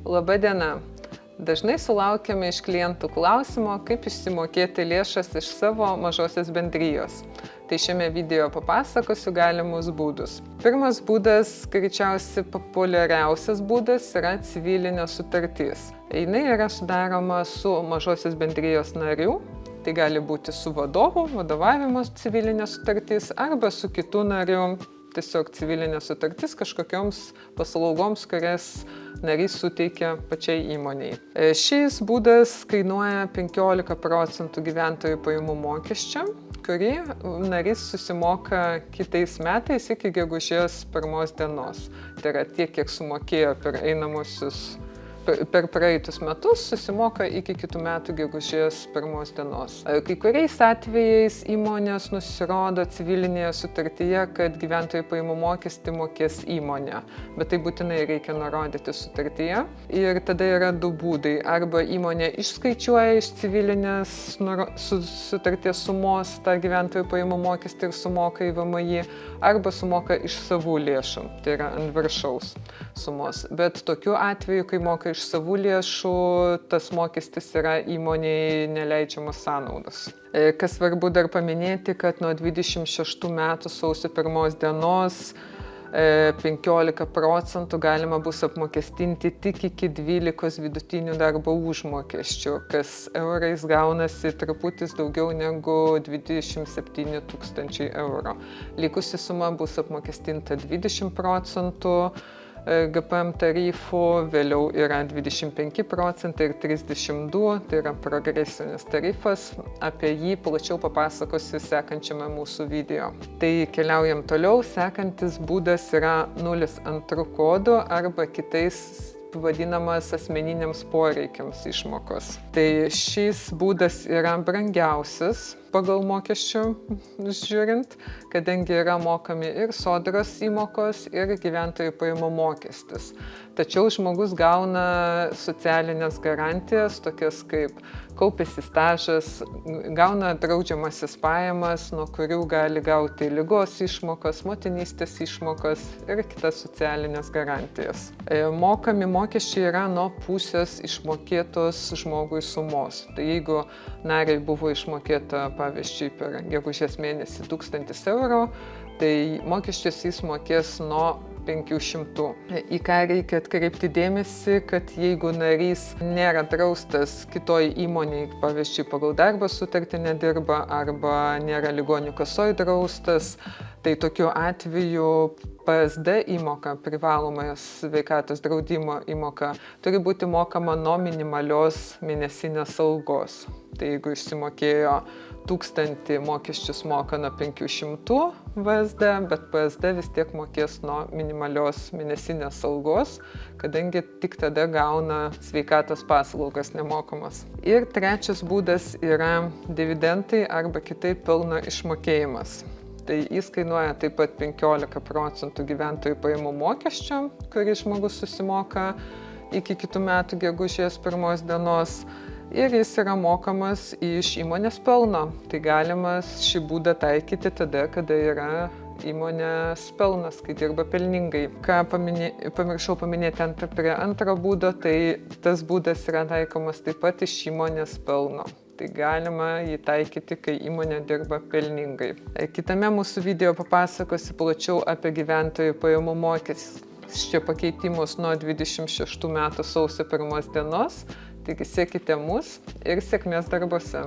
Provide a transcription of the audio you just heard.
Labą dieną. Dažnai sulaukiame iš klientų klausimo, kaip išsimokėti lėšas iš savo mažosios bendrijos. Tai šiame video papasakosiu galimus būdus. Pirmas būdas, greičiausiai populiariausias būdas, yra civilinė sutartis. Jis yra sudaroma su mažosios bendrijos nariu. Tai gali būti su vadovu, vadovavimo civilinė sutartis, arba su kitu nariu. Tiesiog civilinė sutartis kažkokioms paslaugoms, kurias narys suteikia pačiai įmoniai. Šis būdas kainuoja 15% gyventojų pajamų mokesčio, kurį narys susimoka kitais metais iki gegužės 1 dienos. Tai yra tiek, kiek sumokėjo per praeitus metus, susimoka iki kitų metų gegužės 1 dienos. Kai kuriais atvejais įmonės nusirodo civilinėje sutartyje, kad gyventojų pajamų mokestį mokės įmonė, bet tai būtinai reikia nurodyti sutartyje. Ir tada yra du būdai. Arba įmonė išskaičiuoja iš civilinės sutarties sumos tą gyventojų pajamų mokestį ir sumoka į VMI, arba sumoka iš savų lėšų, tai yra ant viršaus sumos. Bet tokiu atveju, kai moka iš savų lėšų, tas mokestis yra įmonei neleidžiamos sąnaudos. Kas svarbu dar paminėti, kad nuo 26 metų sausio 1 dienos 15% galima bus apmokestinti tik iki 12 vidutinių darbo užmokesčių, kas eurais gaunasi truputis daugiau negu 27 000 eurų. Likusi suma bus apmokestinta 20% GPM tarifų, vėliau yra 25% ir 32%, tai yra progresinis tarifas. Apie jį plačiau papasakosiu sekančiame mūsų video. Tai keliaujam toliau. Sekantis būdas yra 02 kodu arba kitais vadinamas asmeniniams poreikiams išmokos. Tai šis būdas yra brangiausias pagal mokesčių žiūrint, kadangi yra mokami ir sodros įmokos, ir gyventojų pajamų mokestis. Tačiau žmogus gauna socialinės garantijas, tokias kaip kaupėsi stažas, gauna draudžiamasis pajamas, nuo kurių gali gauti ligos išmokas, motinystės išmokas ir kitas socialinės garantijas. Mokami mokesčiai yra nuo pusės išmokėtos žmogui sumos. Tai jeigu nariai buvo išmokėta, pavyzdžiui, per gegužės mėnesį 1000 eurų, tai mokesčius jis mokės nuo 500. Į ką reikia atkreipti dėmesį, kad jeigu narys nėra draustas kitoj įmonėj, pavyzdžiui, pagal darbo sutartį nedirba arba nėra ligonių kasoj draustas, tai tokiu atveju PSD įmoka, privalomąją sveikatos draudimo įmoka, turi būti mokama nuo minimalios mėnesinės algos. Tai jeigu išsimokėjo 1000, mokesčius moka nuo 500 VSD, bet PSD vis tiek mokės nuo minimalios mėnesinės algos, kadangi tik tada gauna sveikatos paslaugas nemokamas. Ir trečias būdas yra dividendai arba kitaip pelno išmokėjimas. Tai jis kainuoja taip pat 15% gyventojų pajamų mokesčio, kurį žmogus susimoka iki kitų metų gegužės 1 dienos. Ir jis yra mokamas iš įmonės pelno. Tai galima šį būdą taikyti tada, kada yra įmonės pelnas, kai dirba pelningai. Ką pamiršau paminėti prie antro būdo, tai tas būdas yra taikomas taip pat iš įmonės pelno. Tai galima jį taikyti, kai įmonė dirba pelningai. Kitame mūsų video papasakosiu plačiau apie gyventojų pajamų mokesčio pakeitimus nuo 26 metų sausio 1 dienos. Taigi sekite mus ir sėkmės darbuose.